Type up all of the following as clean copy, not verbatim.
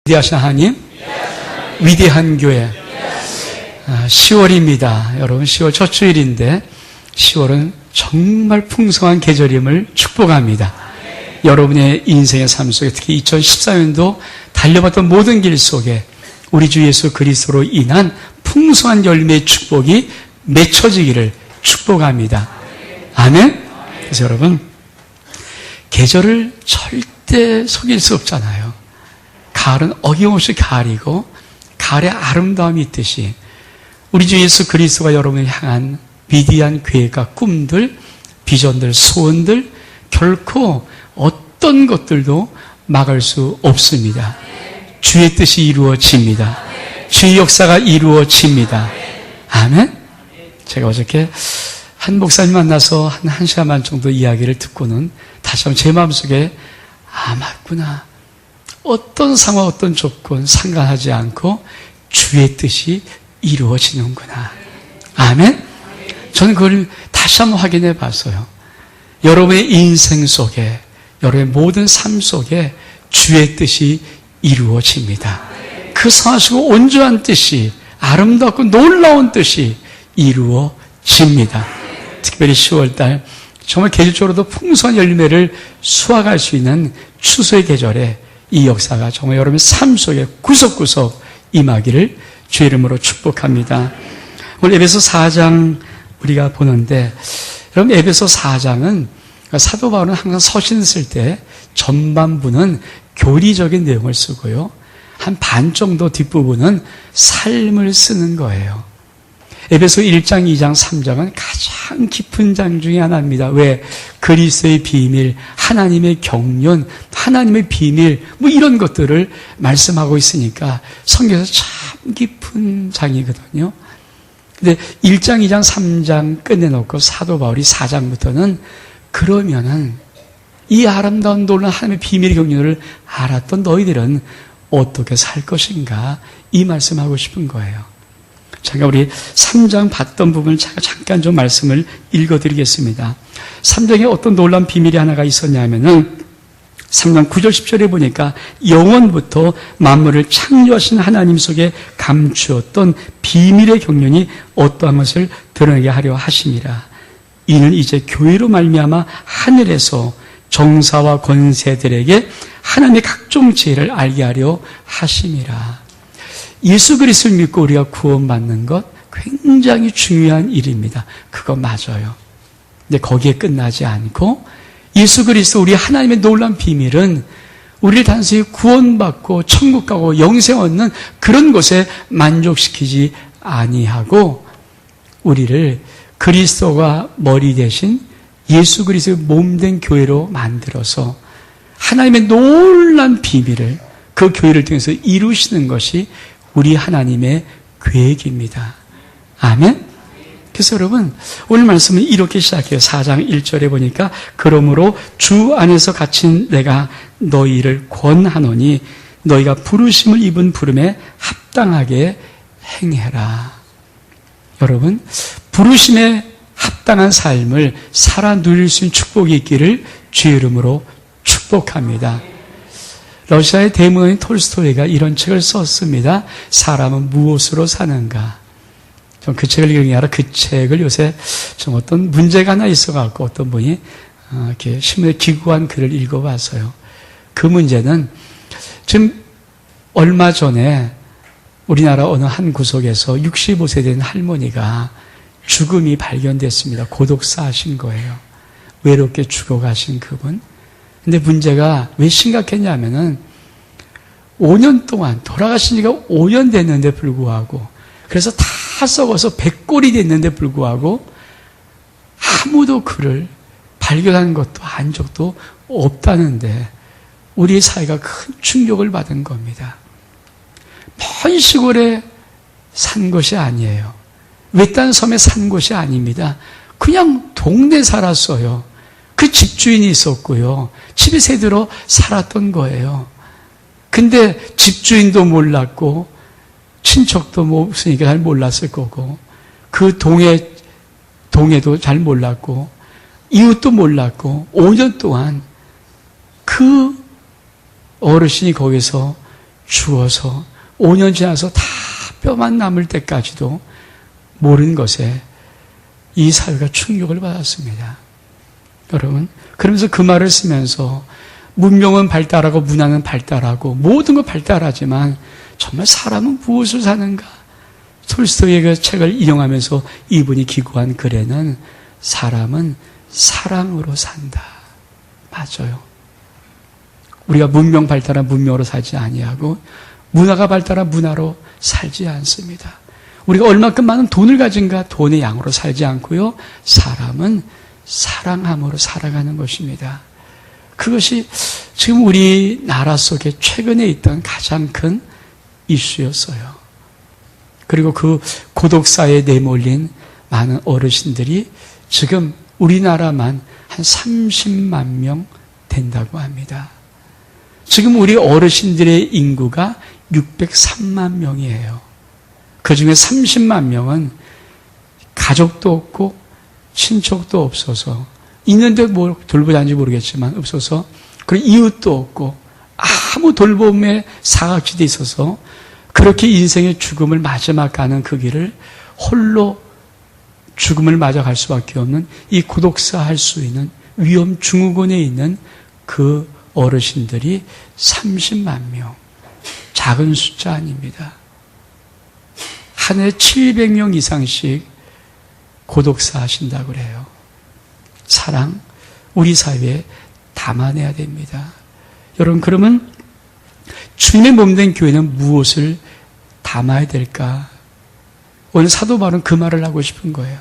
위대하신 하나님, 위대한 교회. 10월입니다. 여러분, 10월 첫 주일인데 10월은 정말 풍성한 계절임을 축복합니다. 여러분의 인생의 삶 속에, 특히 2014년도 달려봤던 모든 길 속에 우리 주 예수 그리스도로 인한 풍성한 열매의 축복이 맺혀지기를 축복합니다. 아멘? 그래서 여러분, 계절을 절대 속일 수 없잖아요. 가을은 어김없이 가을이고 가을의 아름다움이 있듯이 우리 주 예수 그리스도가 여러분을 향한 위대한 계획과 꿈들, 비전들, 소원들 결코 어떤 것들도 막을 수 없습니다. 주의 뜻이 이루어집니다. 주의 역사가 이루어집니다. 아멘? 제가 어저께 한 목사님 만나서 한 시간 반 정도 이야기를 듣고는 다시 한번 제 마음속에 맞구나. 어떤 상황, 어떤 조건 상관하지 않고 주의 뜻이 이루어지는구나. 아멘? 저는 그걸 다시 한번 확인해 봤어요. 여러분의 인생 속에, 여러분의 모든 삶 속에 주의 뜻이 이루어집니다. 그 선하시고 온전한 뜻이, 아름답고 놀라운 뜻이 이루어집니다. 특별히 10월달 정말 계절적으로도 풍성한 열매를 수확할 수 있는 추수의 계절에 이 역사가 정말 여러분의 삶 속에 구석구석 임하기를 주의 이름으로 축복합니다. 오늘 에베소 4장 우리가 보는데, 여러분 에베소 4장은 사도 바울은 항상 서신 쓸 때 전반부는 교리적인 내용을 쓰고요, 한 반 정도 뒷부분은 삶을 쓰는 거예요. 에베소 1장, 2장, 3장은 가장 깊은 장 중에 하나입니다. 왜? 그리스도의 비밀, 하나님의 경륜, 하나님의 비밀, 이런 것들을 말씀하고 있으니까 성경에서 참 깊은 장이거든요. 근데 1장, 2장, 3장 끝내놓고 사도 바울이 4장부터는 그러면은 이 아름다운 놀라운 하나님의 비밀의 경륜을 알았던 너희들은 어떻게 살 것인가, 이 말씀하고 싶은 거예요. 제가 우리 3장 봤던 부분을 제가 잠깐 좀 말씀을 읽어드리겠습니다. 3장에 어떤 놀라운 비밀이 하나가 있었냐면은 3장 9절 10절에 보니까 영원부터 만물을 창조하신 하나님 속에 감추었던 비밀의 경륜이 어떠한 것을 드러내게 하려 하심이라. 이는 이제 교회로 말미암아 하늘에서 정사와 권세들에게 하나님의 각종 지혜를 알게 하려 하심이라. 예수 그리스도를 믿고 우리가 구원받는 것 굉장히 중요한 일입니다. 그거 맞아요. 근데 거기에 끝나지 않고 예수 그리스도, 우리 하나님의 놀라운 비밀은 우리를 단순히 구원받고 천국 가고 영생 얻는 그런 것에 만족시키지 아니하고 우리를 그리스도가 머리 대신 예수 그리스도의 몸된 교회로 만들어서 하나님의 놀라운 비밀을 그 교회를 통해서 이루시는 것이 우리 하나님의 계획입니다. 아멘? 그래서 여러분, 오늘 말씀은 이렇게 시작해요. 4장 1절에 보니까 그러므로 주 안에서 갇힌 내가 너희를 권하노니 너희가 부르심을 입은 부름에 합당하게 행해라. 여러분, 부르심에 합당한 삶을 살아 누릴 수 있는 축복이 있기를 주의 이름으로 축복합니다. 러시아의 대문인 톨스토이가 이런 책을 썼습니다. 사람은 무엇으로 사는가? 좀 그 책을 읽은 게 아니라 그 책을 요새 좀 어떤 문제가 하나 있어갖고 어떤 분이 이렇게 신문에 기고한 글을 읽어봤어요. 그 문제는 지금 얼마 전에 우리나라 어느 한 구석에서 65세 된 할머니가 죽음이 발견됐습니다. 고독사하신 거예요. 외롭게 죽어가신 그분. 근데 문제가 왜 심각했냐면은 5년 동안, 돌아가신 지가 5년 됐는데 불구하고, 그래서 다 썩어서 백골이 됐는데 불구하고 아무도 그를 발견한 것도 한 적도 없다는데 우리 사회가 큰 충격을 받은 겁니다. 먼 시골에 산 것이 아니에요. 외딴 섬에 산 것이 아닙니다. 그냥 동네 살았어요. 그 집주인이 있었고요. 집에 새들어 살았던 거예요. 근데 집주인도 몰랐고 친척도 없으니까 잘 몰랐을 거고, 그 동해도 잘 몰랐고 이웃도 몰랐고 5년 동안 그 어르신이 거기서 죽어서 5년 지나서 다 뼈만 남을 때까지도 모르는 것에 이 사회가 충격을 받았습니다. 여러분, 그러면서 그 말을 쓰면서 문명은 발달하고 문화는 발달하고 모든 것 발달하지만 정말 사람은 무엇을 사는가? 톨스토이의 그 책을 인용하면서 이분이 기고한 글에는 사람은 사랑으로 산다. 맞아요. 우리가 문명 발달한 문명으로 살지 아니하고 문화가 발달한 문화로 살지 않습니다. 우리가 얼마큼 많은 돈을 가진가 돈의 양으로 살지 않고요. 사람은 사랑함으로 살아가는 것입니다. 그것이 지금 우리나라 속에 최근에 있던 가장 큰 이슈였어요. 그리고 그 고독사에 내몰린 많은 어르신들이 지금 우리나라만 한 30만 명 된다고 합니다. 지금 우리 어르신들의 인구가 603만 명이에요. 그 중에 30만 명은 가족도 없고 친척도 없어서 있는데 뭘 돌보자는지 모르겠지만 없어서 그리고 이웃도 없고 아무 돌봄의 사각지대에 있어서 그렇게 인생의 죽음을 마지막 가는 그 길을 홀로 죽음을 맞아갈 수밖에 없는 이 고독사 할 수 있는 위험 증후군에 있는 그 어르신들이 30만 명. 작은 숫자 아닙니다. 한 해 700명 이상씩 고독사 하신다고 그래요. 사랑, 우리 사회에 담아내야 됩니다. 여러분, 그러면 주님의 몸된 교회는 무엇을 담아야 될까? 오늘 사도 바울은 그 말을 하고 싶은 거예요.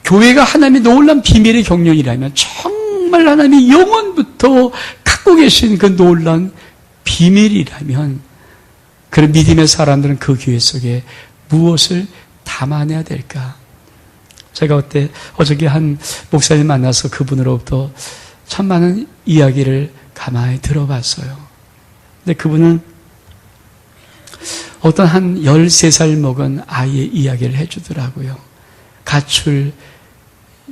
교회가 하나님의 놀라운 비밀의 경륜이라면 정말 하나님이 영원부터 갖고 계신 그 놀라운 비밀이라면 그런 믿음의 사람들은 그 교회 속에 무엇을 담아내야 될까? 제가 어저께 한 목사님 만나서 그분으로부터 참 많은 이야기를 가만히 들어봤어요. 근데 그분은 어떤 한 13살 먹은 아이의 이야기를 해주더라고요. 가출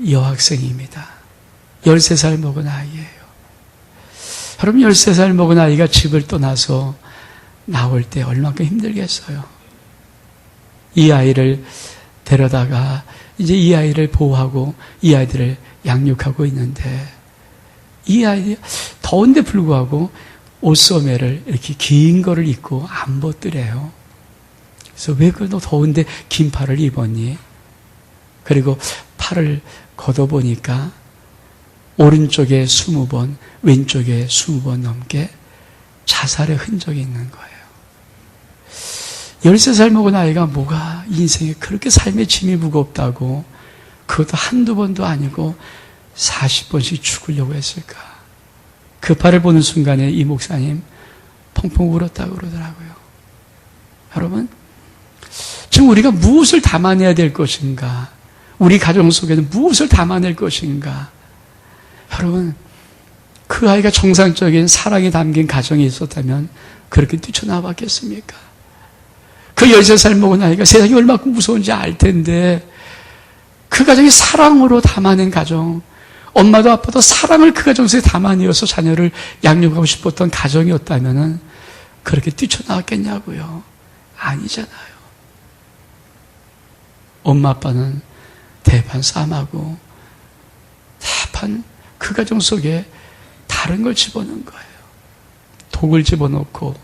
여학생입니다. 13살 먹은 아이예요. 여러분, 13살 먹은 아이가 집을 떠나서 나올 때 얼마큼 힘들겠어요. 이 아이를 데려다가 이제 이 아이를 보호하고 이 아이들을 양육하고 있는데 이 아이들이 더운데 불구하고 옷소매를 이렇게 긴 거를 입고 안 벗더래요. 그래서 왜 너 더운데 긴 팔을 입었니? 그리고 팔을 걷어보니까 오른쪽에 20번, 왼쪽에 20번 넘게 자살의 흔적이 있는 거예요. 13살 먹은 아이가 뭐가 인생에 그렇게 삶의 짐이 무겁다고 그것도 한두 번도 아니고 40번씩 죽으려고 했을까? 그 팔을 보는 순간에 이 목사님 펑펑 울었다고 그러더라고요. 여러분, 지금 우리가 무엇을 담아내야 될 것인가? 우리 가정 속에는 무엇을 담아낼 것인가? 여러분, 그 아이가 정상적인 사랑이 담긴 가정이 있었다면 그렇게 뛰쳐나왔겠습니까? 그 13살 먹은 아이가 세상이 얼마큼 무서운지 알 텐데 그 가정이 사랑으로 담아낸 가정, 엄마도 아빠도 사랑을 그 가정 속에 담아내어서 자녀를 양육하고 싶었던 가정이었다면 그렇게 뛰쳐나왔겠냐고요. 아니잖아요. 엄마 아빠는 대판 싸움하고 대판 그 가정 속에 다른 걸 집어넣은 거예요. 독을 집어넣고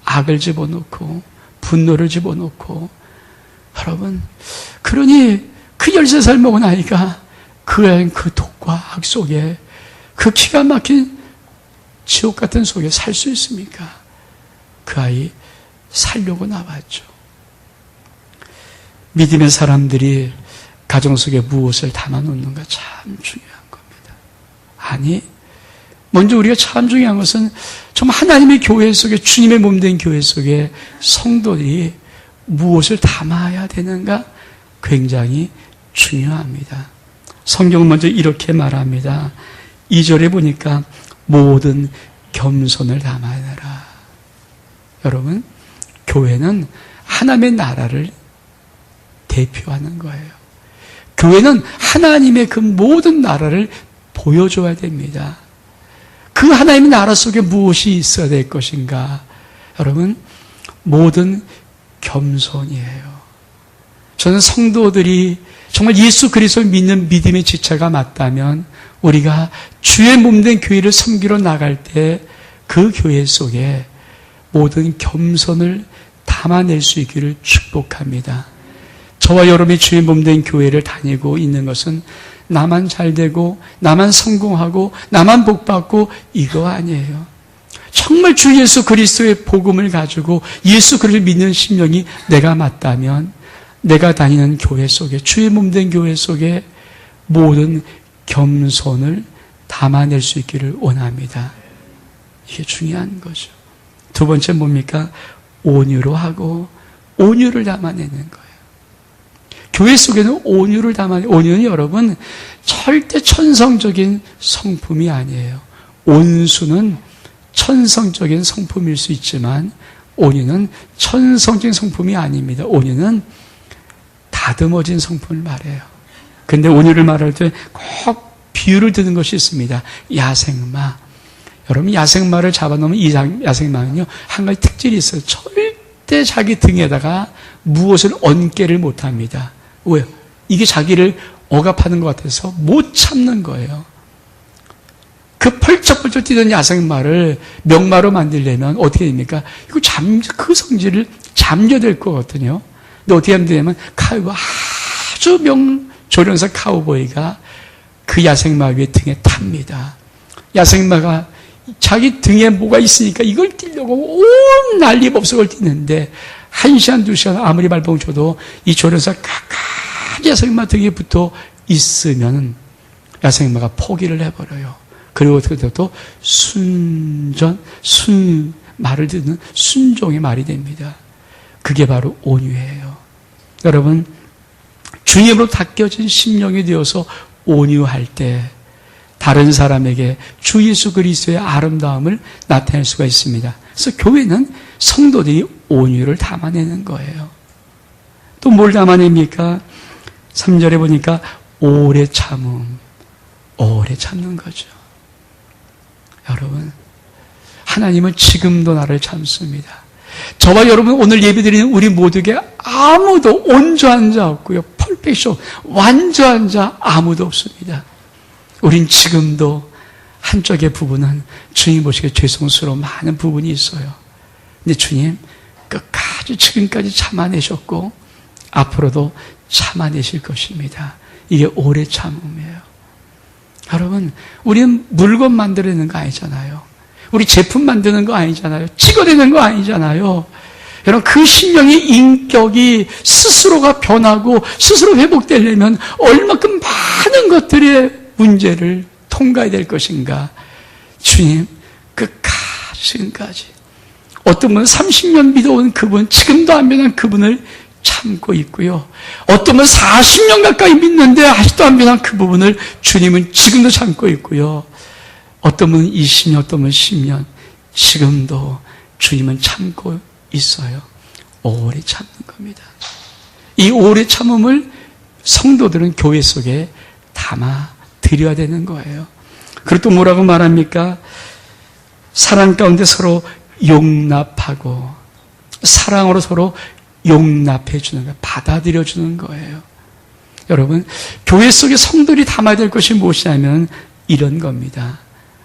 악을 집어넣고 분노를 집어넣고. 여러분, 그러니 그 13살 먹은 아이가 그 독과 악 속에 그 기가 막힌 지옥 같은 속에 살 수 있습니까? 그 아이 살려고 나왔죠. 믿음의 사람들이 가정 속에 무엇을 담아놓는가 참 중요한 겁니다. 아니, 먼저 우리가 참 중요한 것은 정말 하나님의 교회 속에, 주님의 몸된 교회 속에 성도들이 무엇을 담아야 되는가 굉장히 중요합니다. 성경은 먼저 이렇게 말합니다. 2절에 보니까 모든 겸손을 담아내라. 여러분, 교회는 하나님의 나라를 대표하는 거예요. 교회는 하나님의 그 모든 나라를 보여줘야 됩니다. 그 하나님의 나라 속에 무엇이 있어야 될 것인가? 여러분, 모든 겸손이에요. 저는 성도들이 정말 예수 그리스도를 믿는 믿음의 지체가 맞다면 우리가 주의 몸된 교회를 섬기러 나갈 때 그 교회 속에 모든 겸손을 담아낼 수 있기를 축복합니다. 저와 여러분이 주의 몸된 교회를 다니고 있는 것은 나만 잘 되고 나만 성공하고 나만 복받고 이거 아니에요. 정말 주 예수 그리스도의 복음을 가지고 예수 그리스도를 믿는 심령이 내가 맞다면 내가 다니는 교회 속에 주의 몸된 교회 속에 모든 겸손을 담아낼 수 있기를 원합니다. 이게 중요한 거죠. 두 번째 뭡니까? 온유로 하고 온유를 담아내는 거예요. 교회 속에는 온유를 온유는 여러분 절대 천성적인 성품이 아니에요. 온수는 천성적인 성품일 수 있지만 온유는 천성적인 성품이 아닙니다. 온유는 다듬어진 성품을 말해요. 근데 온유를 말할 때 꼭 비유를 드는 것이 있습니다. 야생마. 여러분 야생마를 잡아놓으면 이 야생마는요 한 가지 특질이 있어요. 절대 자기 등에다가 무엇을 얹게를 못합니다. 왜요? 이게 자기를 억압하는 것 같아서 못 참는 거예요. 그 펄쩍펄쩍 뛰던 야생마를 명마로 만들려면 어떻게 됩니까? 이거 그 성질을 잠겨될 거거든요. 근데 어떻게 하면 되냐면 아주 조련사 카우보이가 그 야생마 위에 등에 탑니다. 야생마가 자기 등에 뭐가 있으니까 이걸 뛰려고 온 난리법석을 뛰는데 1시간, 2시간 아무리 발버둥 쳐도 이 조련사 가까이 야생마 등에 붙어 있으면 야생마가 포기를 해버려요. 그리고 어떻게 돼도 말을 듣는 순종의 말이 됩니다. 그게 바로 온유예요. 여러분, 주님으로 닦여진 심령이 되어서 온유할 때 다른 사람에게 주 예수 그리스도의 아름다움을 나타낼 수가 있습니다. 그래서 교회는 성도들이 온유를 담아내는 거예요. 또 뭘 담아냅니까? 3절에 보니까 오래 참는 거죠. 여러분, 하나님은 지금도 나를 참습니다. 저와 여러분 오늘 예배드리는 우리 모두에게 아무도 온전한 자 없고요. 퍼펙션, 완전한 자 아무도 없습니다. 우린 지금도 한쪽의 부분은 주님 보시기에 죄송스러운 많은 부분이 있어요. 근데 주님 끝까지 지금까지 참아내셨고 앞으로도 참아내실 것입니다. 이게 오래 참음이에요. 여러분, 우리는 물건 만들어내는 거 아니잖아요. 우리 제품 만드는 거 아니잖아요. 찍어내는 거 아니잖아요. 여러분, 그 심령의 인격이 스스로가 변하고 스스로 회복되려면 얼마큼 많은 것들의 문제를 통과해야 될 것인가. 주님, 지금까지. 어떤 분은 30년 믿어온 그분, 지금도 안 변한 그분을 참고 있고요. 어떤 분은 40년 가까이 믿는데 아직도 안 변한 그 부분을 주님은 지금도 참고 있고요. 어떤 분은 20년, 어떤 분은 10년, 지금도 주님은 참고 있어요. 오래 참는 겁니다. 이 오래 참음을 성도들은 교회 속에 담아 드려야 되는 거예요. 그리고 또 뭐라고 말합니까? 사랑 가운데 서로 용납하고 사랑으로 서로 용납해 주는 거예요. 받아들여 주는 거예요. 여러분, 교회 속에 성도들이 담아야 될 것이 무엇이냐면 이런 겁니다.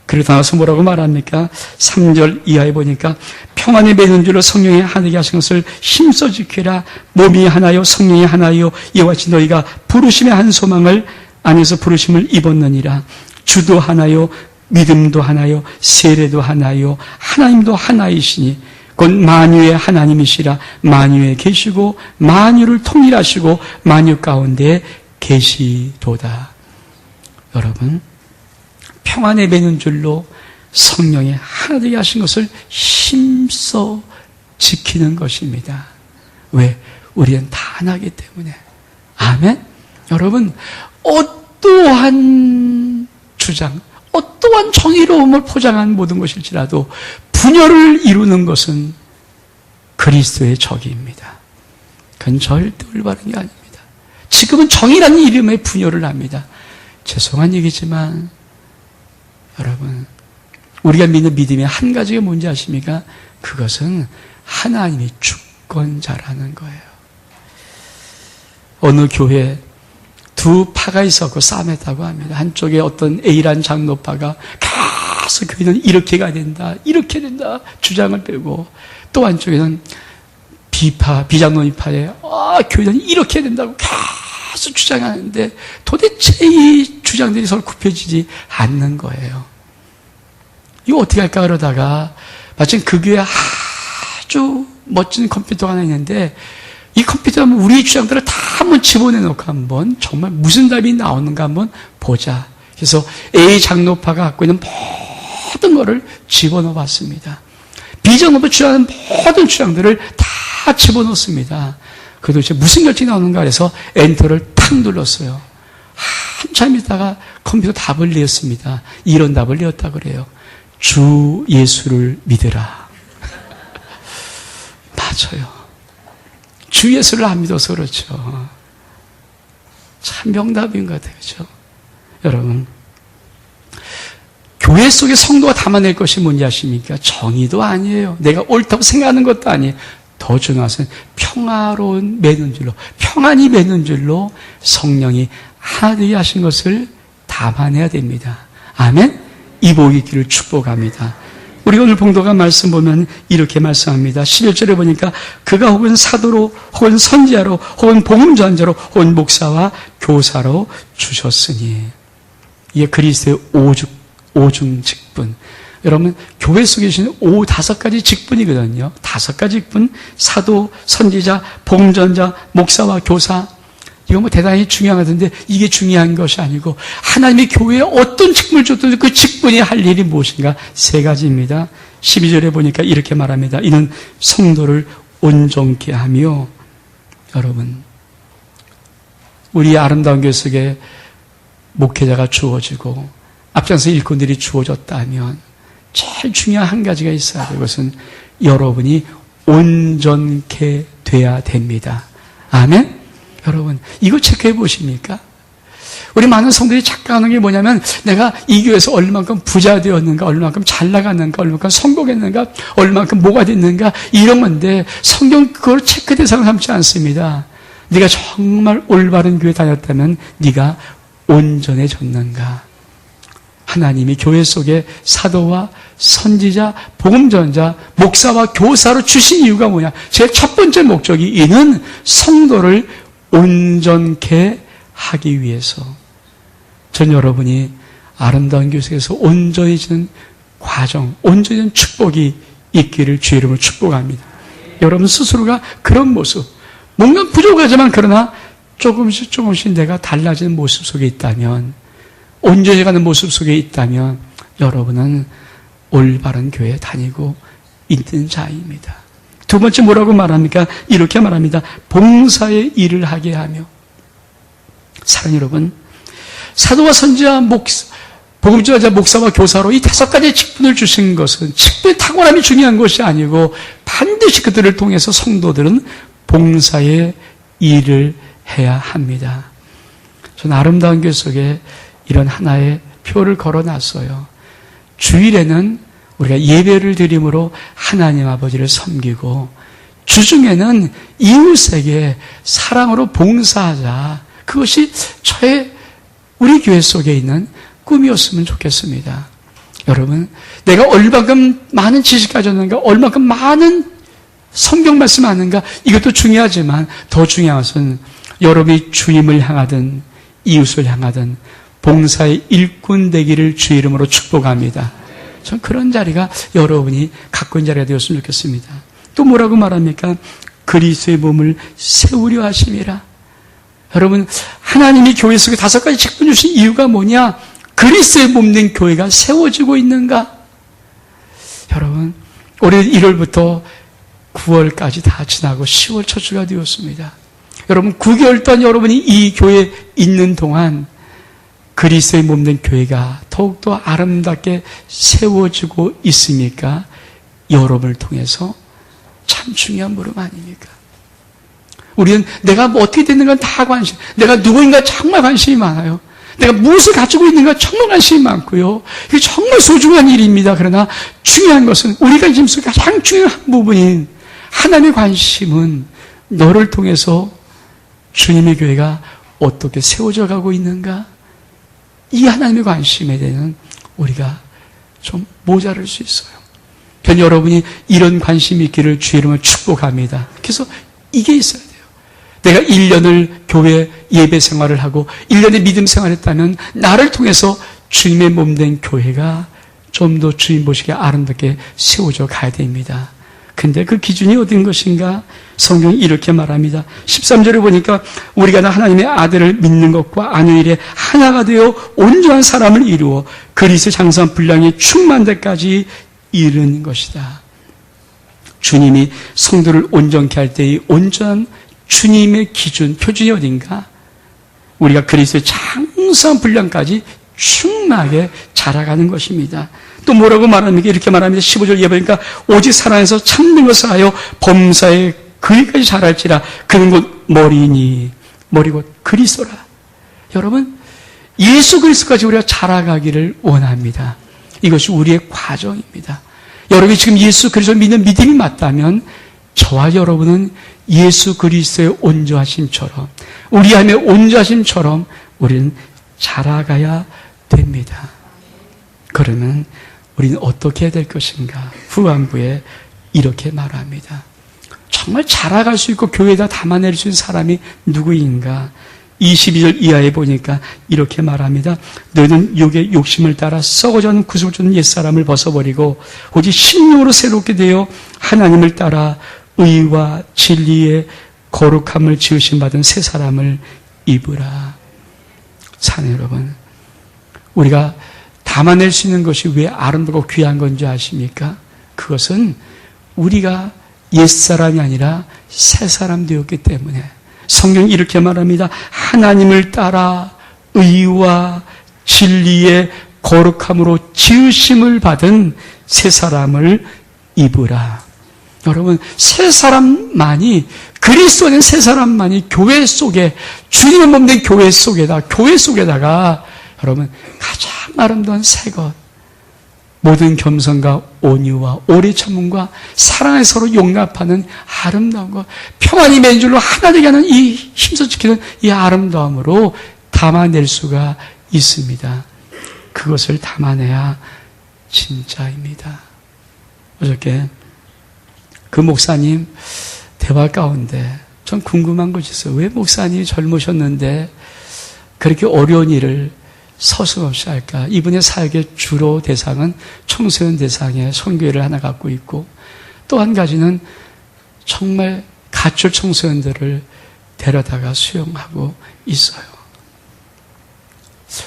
그리고 나와서 뭐라고 말합니까? 3절 이하에 보니까 평안에 매는 줄로 성령이 하나님께 하신 것을 힘써 지키라. 몸이 하나요 성령이 하나요 이와 같이 너희가 부르심의 한 소망을 안에서 부르심을 입었느니라. 주도 하나요 믿음도 하나요 세례도 하나요 하나님도 하나이시니 곧 만유의 하나님이시라. 만유에 계시고 만유를 통일하시고 만유 가운데 계시도다. 여러분, 평안에 매는 줄로 성령이 하나 되게 하신 것을 힘써 지키는 것입니다. 왜? 우리는 다 하나이기 때문에. 아멘? 여러분, 어떠한 주장, 어떠한 정의로움을 포장한 모든 것일지라도 분열을 이루는 것은 그리스도의 적입니다. 그건 절대 올바른 게 아닙니다. 지금은 정의라는 이름의 분열을 합니다. 죄송한 얘기지만 여러분, 우리가 믿는 믿음의 한 가지가 뭔지 아십니까? 그것은 하나님이 주권자라는 거예요. 어느 교회에 두 파가 있었고 싸움했다고 합니다. 한쪽에 어떤 A라는 장로파가 계속 교회는 이렇게 가야 된다, 이렇게 된다 주장을 빼고, 또 한쪽에는 B파, 비장로파에 교회는 이렇게 해야 된다고 계속 주장하는데 도대체 이 주장들이 서로 굽혀지지 않는 거예요. 이거 어떻게 할까 그러다가 마침 그 교회에 아주 멋진 컴퓨터가 하나 있는데 이 컴퓨터에 우리의 주장들을 다 한번 집어내놓고 한번 정말 무슨 답이 나오는가 한번 보자. 그래서 A 장로파가 갖고 있는 모든 것을 집어넣어 봤습니다. 비장로파 주장하는 모든 주장들을 다 집어넣습니다. 그래도 이제 무슨 결정이 나오는가 해서 엔터를 탁 눌렀어요. 한참 있다가 컴퓨터 답을 내었습니다. 이런 답을 내었다 그래요. 주 예수를 믿으라. 맞아요. 주 예수를 안 믿어서 그렇죠. 참 명답인 것 같아요. 그렇죠? 여러분, 교회 속에 성도가 담아낼 것이 뭔지 아십니까? 정의도 아니에요. 내가 옳다고 생각하는 것도 아니에요. 더 중요한 것은 평화로운 매는 줄로, 평안이 매는 줄로 성령이 하나 되게 하신 것을 담아내야 됩니다. 아멘? 이 복이 있기를 축복합니다. 우리 오늘 봉도가 말씀 보면 이렇게 말씀합니다. 11절에 보니까 그가 혹은 사도로 혹은 선지자로 혹은 복음전자로 혹은 목사와 교사로 주셨으니, 이게 그리스도의 오중 직분. 여러분, 교회 속에 계신 5가지 직분이거든요. 5가지 직분, 사도, 선지자, 복음전자, 목사와 교사. 이거 뭐 대단히 중요하던데 이게 중요한 것이 아니고 하나님이 교회에 어떤 직분을 줬든지 그 직분이 할 일이 무엇인가 3가지입니다. 12절에 보니까 이렇게 말합니다. 이는 성도를 온전케 하며, 여러분, 우리 아름다운 교회 속에 목회자가 주어지고 앞장서 일꾼들이 주어졌다면 제일 중요한 한 가지가 있어야 돼요. 그것은 여러분이 온전케 돼야 됩니다. 아멘? 여러분, 이거 체크해 보십니까? 우리 많은 성도들이 착각하는 게 뭐냐면 내가 이 교회에서 얼마만큼 부자 되었는가, 얼마만큼 잘 나갔는가, 얼마만큼 성공했는가, 얼마만큼 뭐가 됐는가, 이런 건데 성경 그걸 체크 대상을 삼지 않습니다. 네가 정말 올바른 교회 다녔다면 네가 온전해졌는가. 하나님이 교회 속에 사도와 선지자, 복음전자, 목사와 교사로 주신 이유가 뭐냐? 제 첫 번째 목적이 이는 성도를 온전케 하기 위해서. 전 여러분이 아름다운 교회 속에서 온전해지는 과정, 온전해지는 축복이 있기를 주의 이름으로 축복합니다. 여러분 스스로가 그런 모습, 뭔가 부족하지만 그러나 조금씩 내가 달라지는 모습 속에 있다면, 온전해가는 모습 속에 있다면 여러분은 올바른 교회에 다니고 있는 자입니다. 두 번째 뭐라고 말합니까? 이렇게 말합니다. 봉사의 일을 하게 하며. 사랑하는 여러분, 사도와 선지자, 복음전자, 목사와 교사로 이 5가지 직분을 주신 것은 직분의 탁월함이 중요한 것이 아니고 반드시 그들을 통해서 성도들은 봉사의 일을 해야 합니다. 저는 아름다운 교회 속에 이런 하나의 표를 걸어놨어요. 주일에는 우리가 예배를 드림으로 하나님 아버지를 섬기고, 주중에는 이웃에게 사랑으로 봉사하자. 그것이 우리 교회 속에 있는 꿈이었으면 좋겠습니다. 여러분, 내가 얼마큼 많은 지식 가졌는가, 얼마큼 많은 성경 말씀 아는가, 이것도 중요하지만 더 중요한 것은 여러분이 주님을 향하든 이웃을 향하든 봉사의 일꾼 되기를 주의 이름으로 축복합니다. 전 그런 자리가 여러분이 갖고 있는 자리가 되었으면 좋겠습니다. 또 뭐라고 말합니까? 그리스도의 몸을 세우려 하심이라. 여러분, 하나님이 교회 속에 5가지 직분 주신 이유가 뭐냐? 그리스도의 몸 된 교회가 세워지고 있는가? 여러분, 올해 1월부터 9월까지 다 지나고 10월 첫 주가 되었습니다. 여러분, 9개월 동안 여러분이 이 교회에 있는 동안 그리스도의 몸 된 교회가 더욱더 아름답게 세워지고 있습니까? 여러분을 통해서. 참 중요한 물음 아닙니까? 우리는 내가 뭐 어떻게 됐는가 다 관심, 내가 누구인가 정말 관심이 많아요. 내가 무엇을 가지고 있는가 정말 관심이 많고요. 이게 정말 소중한 일입니다. 그러나 중요한 것은 우리가 지금 가장 중요한 부분인 하나님의 관심은 너를 통해서 주님의 교회가 어떻게 세워져 가고 있는가? 이 하나님의 관심에 대해서는 우리가 좀 모자랄 수 있어요. 그러니 여러분이 이런 관심이 있기를 주의 이름으로 축복합니다. 그래서 이게 있어야 돼요. 내가 1년을 교회 예배 생활을 하고 1년의 믿음 생활을 했다면 나를 통해서 주님의 몸된 교회가 좀 더 주님 보시기에 아름답게 세워져 가야 됩니다. 근데 그 기준이 어딘 것인가? 성경이 이렇게 말합니다. 13절에 보니까 우리가 하나님의 아들을 믿는 것과 아는 일에 하나가 되어 온전한 사람을 이루어 그리스도의 장성한 분량이 충만한 데까지 이르는 것이다. 주님이 성도를 온전케 할 때의 온전한 주님의 기준, 표준이 어딘가? 우리가 그리스도의 장성한 분량까지 충만하게 자라가는 것입니다. 또 뭐라고 말합니까? 이렇게 말합니다. 15절 이해 보니까 오직 사랑에서 참는 것을 하여 범사에 그리까지 자랄지라. 그는 곧 머리니 머리 곧 그리스도라. 여러분, 예수 그리스도까지 우리가 자라가기를 원합니다. 이것이 우리의 과정입니다. 여러분이 지금 예수 그리스도를 믿는 믿음이 맞다면 저와 여러분은 예수 그리스도의 온전하심처럼, 우리 안에 온전하심처럼 우리는 자라가야 됩니다. 그러면 우리는 어떻게 해야 될 것인가? 후반부에 이렇게 말합니다. 정말 자라갈 수 있고 교회에다 담아낼 수 있는 사람이 누구인가? 22절 이하에 보니까 이렇게 말합니다. 너희는 육의 욕심을 따라 썩어져는 구속을 주는 옛사람을 벗어버리고 오직 신령으로 새롭게 되어 하나님을 따라 의와 진리의 거룩함을 지으심 받은 새 사람을 입으라. 사는 여러분, 우리가 담아낼 수 있는 것이 왜 아름답고 귀한 건지 아십니까? 그것은 우리가 옛사람이 아니라 새사람 되었기 때문에. 성경이 이렇게 말합니다. 하나님을 따라 의와 진리의 거룩함으로 지으심을 받은 새사람을 입으라. 여러분, 새사람만이, 그리스도는 새사람만이 교회 속에, 주님의 몸된 교회 속에다가 여러분 가장 아름다운 새것, 모든 겸손과 온유와 오래 참음과 사랑에 서로 용납하는 아름다운 것, 평안이 맨줄로 하나 되게 하는 이 힘써 지키는 이 아름다움으로 담아낼 수가 있습니다. 그것을 담아내야 진짜입니다. 어저께 그 목사님 대화 가운데 전 궁금한 것이 있어요. 왜 목사님이 젊으셨는데 그렇게 어려운 일을 서슴없이 할까? 이분의 사역의 주로 대상은 청소년 대상의 선교회를 하나 갖고 있고, 또 한 가지는 정말 가출 청소년들을 데려다가 수용하고 있어요.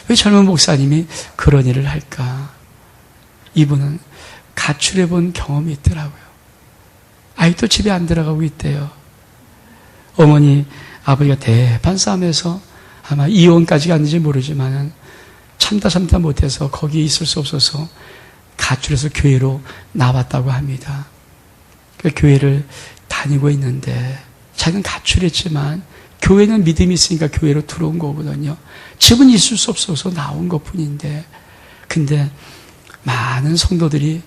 왜 젊은 목사님이 그런 일을 할까? 이분은 가출해 본 경험이 있더라고요. 아직도 집에 안 들어가고 있대요. 어머니, 아버지가 대판 싸움에서 아마 이혼까지 갔는지 모르지만 참다 못해서 거기 있을 수 없어서 가출해서 교회로 나왔다고 합니다. 그 교회를 다니고 있는데 자기는 가출했지만 교회는 믿음이 있으니까 교회로 들어온 거거든요. 집은 있을 수 없어서 나온 것뿐인데, 근데 많은 성도들이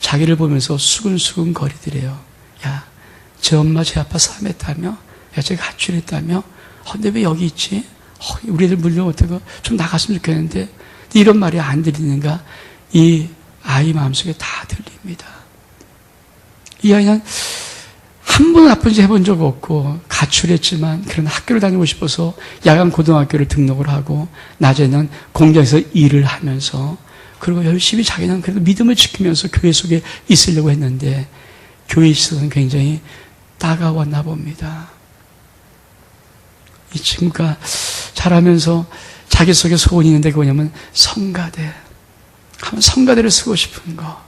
자기를 보면서 수근수근 거리더래요. 야, 제 엄마 제 아빠 싸움했다며? 야, 제가 가출했다며? 근데 왜 여기 있지? 우리들 물려 어떻게 좀 나갔으면 좋겠는데, 이런 말이 안 들리는가? 이 아이 마음속에 다 들립니다. 이 아이는 한 번은 나쁜 짓 해본 적 없고 가출했지만 그런 학교를 다니고 싶어서 야간 고등학교를 등록을 하고 낮에는 공장에서 일을 하면서, 그리고 열심히 자기는 그래도 믿음을 지키면서 교회 속에 있으려고 했는데 교회에 있어서는 굉장히 따가웠나 봅니다. 이 친구가 자라면서 자기 속에 소원이 있는데 그게 뭐냐면 성가대. 하면 성가대를 쓰고 싶은 거.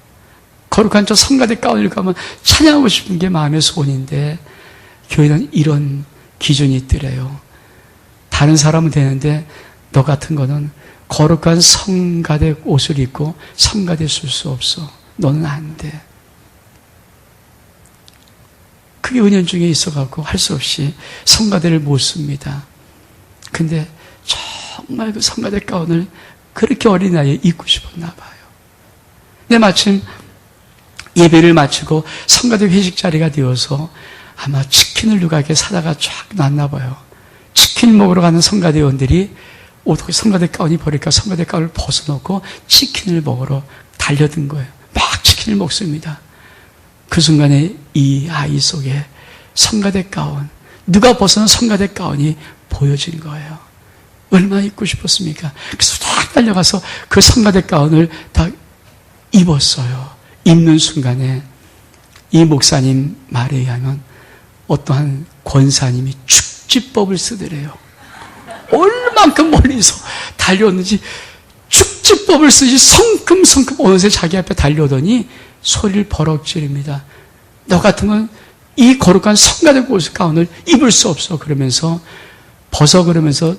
거룩한 저 성가대 가운을 가면 찬양하고 싶은 게 마음의 소원인데, 교회는 이런 기준이 있더래요. 다른 사람은 되는데 너 같은 거는 거룩한 성가대 옷을 입고 성가대 쓸 수 없어. 너는 안 돼. 그게 은연중에 있어갖고 할 수 없이 성가대를 못 씁니다. 근데 정말 그 성가대 가운을 그렇게 어린 나이에 입고 싶었나 봐요. 근데 마침 예배를 마치고 성가대 회식 자리가 되어서 아마 치킨을 누가 이렇게 사다가 쫙 놨나 봐요. 치킨 먹으러 가는 성가대원들이 어떻게 성가대 가운이 버릴까 성가대 가운을 벗어놓고 치킨을 먹으러 달려든 거예요. 막 치킨을 먹습니다. 그 순간에 이 아이 속에 성가대 가운, 누가 벗어난 성가대 가운이 보여진 거예요. 얼마나 입고 싶었습니까? 그래서 딱 달려가서 그 성가대 가운을 딱 입었어요. 입는 순간에 이 목사님 말에 의하면 어떠한 권사님이 축지법을 쓰더래요. 얼만큼 멀리서 달려오는지 축지법을 쓰지 성큼성큼 어느새 자기 앞에 달려오더니 소리를 버럭 지릅니다. 너 같은 건 이 거룩한 성가대 가운을 입을 수 없어. 그러면서 벗어 그러면서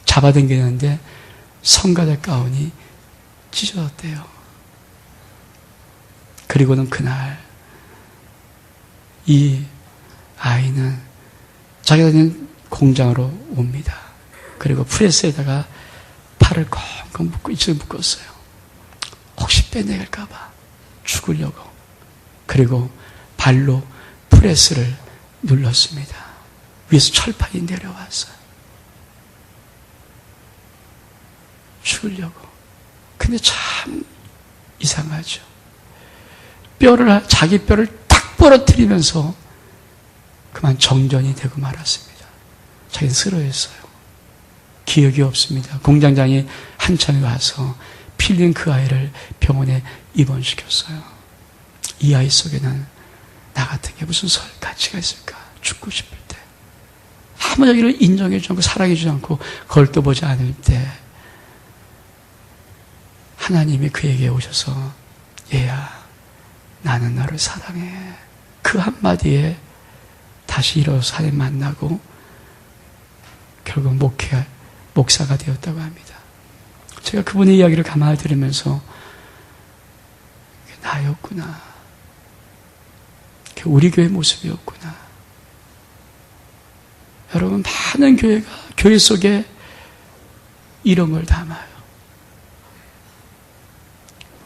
잡아당기는데 성가대 가운이 찢어졌대요. 그리고는 그날 이 아이는 자기가 다니는 공장으로 옵니다. 그리고 프레스에다가 팔을 꽁꽁 묶고 이쪽에 묶었어요. 혹시 빼내갈까 봐 죽으려고. 그리고 발로 프레스를 눌렀습니다. 위에서 철판이 내려왔어요. 죽으려고. 근데 참 이상하죠. 자기 뼈를 딱 부러뜨리면서 그만 정전이 되고 말았습니다. 자기는 쓰러졌어요. 기억이 없습니다. 공장장이 한참에 와서 피 흘린 그 아이를 병원에 입원시켰어요. 이 아이 속에는 나 같은 게 무슨 가치가 있을까? 죽고 싶을 때. 아무 여기를 인정해주지 않고 사랑해주지 않고 걸떠보지 않을 때 하나님이 그에게 오셔서 얘야 나는 너를 사랑해. 그 한마디에 다시 일어서 하나님 만나고 결국 목사가 되었다고 합니다. 제가 그분의 이야기를 가만히 들으면서 나였구나. 우리 교회 모습이었구나. 여러분 많은 교회 속에 이런 걸 담아요.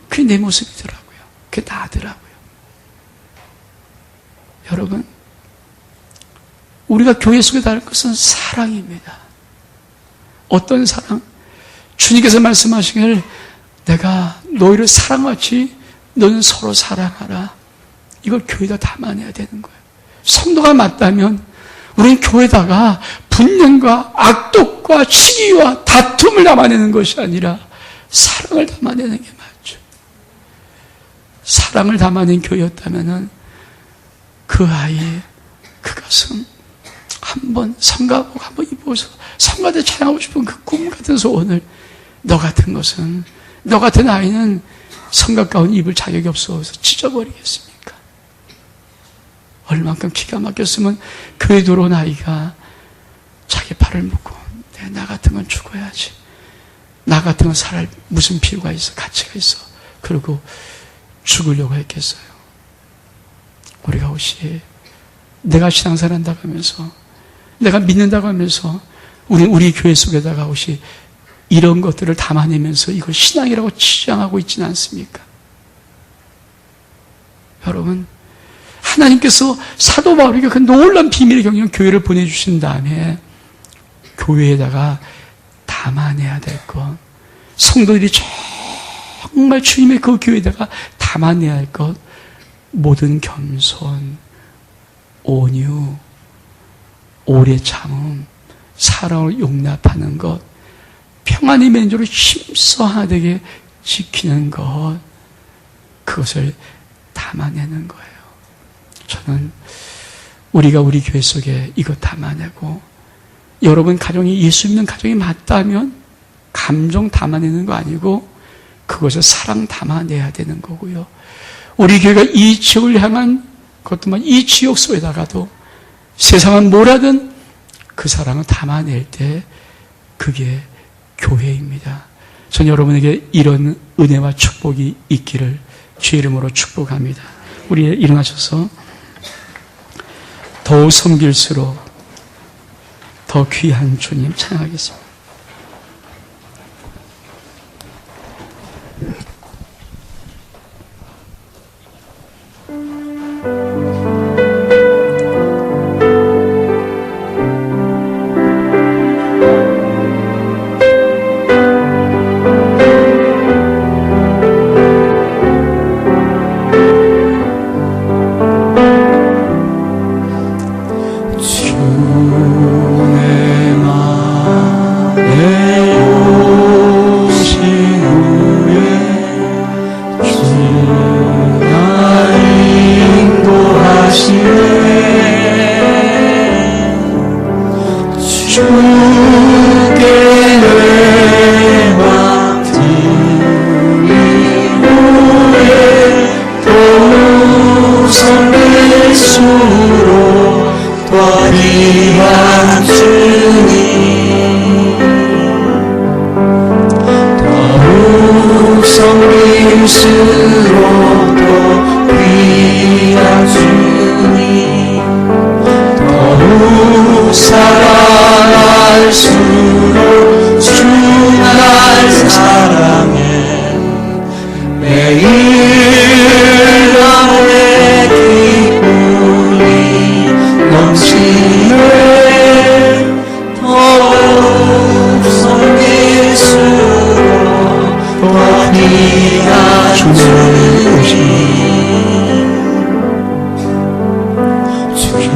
그게 내 모습이더라고요. 그게 나더라고요. 여러분 우리가 교회 속에 다룰 것은 사랑입니다. 어떤 사랑? 주님께서 말씀하시기를 내가 너희를 사랑같이 너는 서로 사랑하라. 이걸 교회에다 담아내야 되는 거예요. 성도가 맞다면 우리는 교회에다가 분쟁과 악독과 시기와 다툼을 담아내는 것이 아니라 사랑을 담아내는 게 맞죠. 사랑을 담아낸 교회였다면 그 아이의 그 가슴 한번 성가복 한번 입어서 성가대 찬양하고 싶은 그 꿈 같은 소원을 너 같은 아이는 성가 가운 입을 자격이 없어서 찢어버리겠습니까? 얼만큼 기가 막혔으면 교회 들어온 아이가 자기 팔을 묶고 나 같은 건 죽어야지. 나 같은 건 살아야 무슨 필요가 있어, 가치가 있어. 그리고 죽으려고 했겠어요. 우리가 혹시 내가 신앙생활 한다고 하면서 내가 믿는다고 하면서 우리 교회 속에다가 혹시 이런 것들을 담아내면서 이걸 신앙이라고 주장하고 있지는 않습니까? 여러분 하나님께서 사도 바울에게 그 놀라운 비밀의 경영 교회를 보내주신 다음에 교회에다가 담아내야 될 것, 성도들이 정말 주님의 그 교회에다가 담아내야 할 것, 모든 겸손, 온유, 오래 참음, 사랑을 용납하는 것, 평안의 맨조로 힘써 하되게 지키는 것, 그것을 담아내는 거예요. 저는 우리가 우리 교회 속에 이것 담아내고 여러분 가정이 예수 믿는 가정이 맞다면 감정 담아내는 거 아니고 그것을 사랑 담아내야 되는 거고요. 우리 교회가 이 지역을 향한 그것도만 이 지역 속에다가도 세상은 뭐라든 그 사랑을 담아낼 때 그게 교회입니다. 전 여러분에게 이런 은혜와 축복이 있기를 주의 이름으로 축복합니다. 우리 일어나셔서 더욱 섬길수록 더 귀한 주님 찬양하겠습니다. 주 날 사랑해 매일 밤에 기쁨이 넘치네 더욱 섬길수록 더 귀한 주님 주의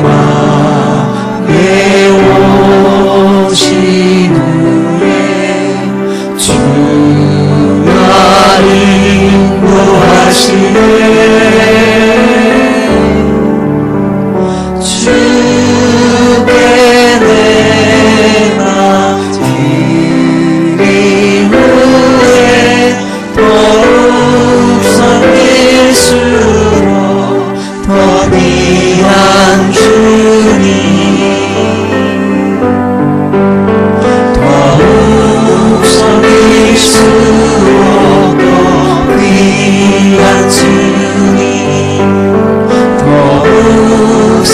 맘에 오신 후에 주가 인도하시네 주께 내가 드린 후에 더욱 섬길수록 더 귀한 주님 더욱 섬길수록 더 귀한 주님 더욱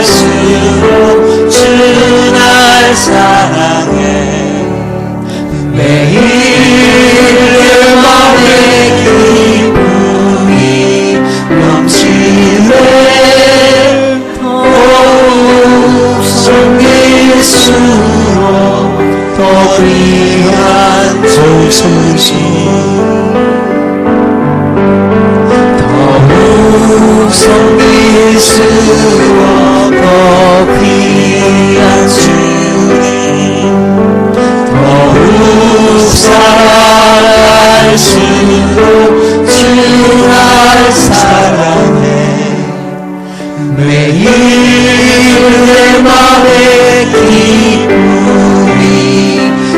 사랑할수록 주 날 사랑해 매일 내 맘에 기쁨이 넘치네 더욱 섬길수록 더 귀한 더욱 섬길수록 더 귀한 주님 더욱 사랑할수록 주 날 사랑해 매일 내 맘에 기쁨이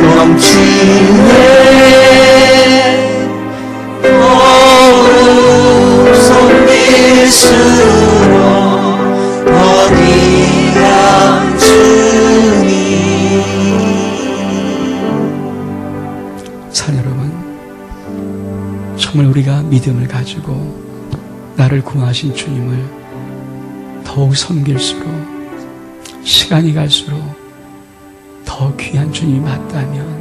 넘치네 더욱 섬길수록 더 귀한 주님 사랑 여러분, 정말 우리가 믿음을 가지고 나를 구원하신 주님을 더욱 섬길수록 시간이 갈수록 더 귀한 주님이 맞다면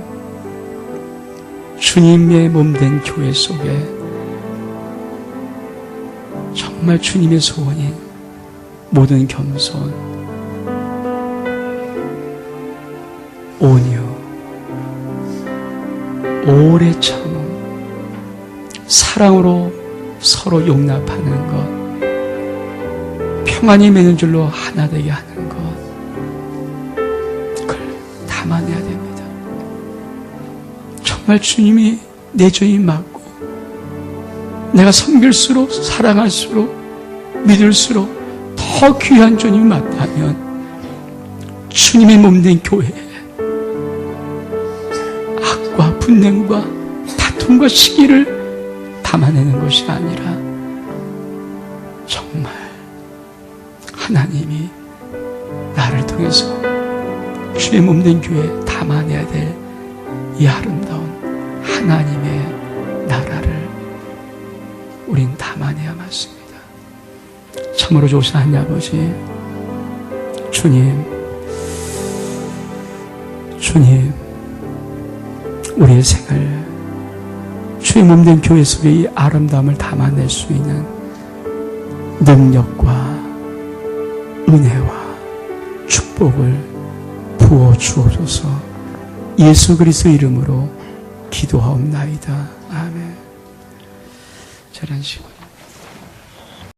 주님의 몸된 교회 속에 정말 주님의 소원인 모든 겸손, 온유, 오래 참음, 사랑으로 서로 용납하는 것, 평안이 맺는 줄로 하나 되게 하는 것, 그걸 담아내야 됩니다. 정말 주님이 내 주님 맞고 내가 섬길수록 사랑할수록 믿을수록 더 귀한 주님이 맞다면 주님의 몸된 교회에 악과 분쟁과 다툼과 시기를 담아내는 것이 아니라 정말 하나님이 나를 통해서 주의 몸된 교회에 담아내야 될 이 아름다운 하나님의 나라를 우린 담아내야 맞습니다. 참으로 좋으신 하나님 아버지, 주님, 우리의 생을 주의 몸된 교회 속에 이 아름다움을 담아낼 수 있는 능력과 은혜와 축복을 부어 주옵소서. 예수 그리스도 이름으로 기도하옵나이다. 아멘. 잘 앉으시고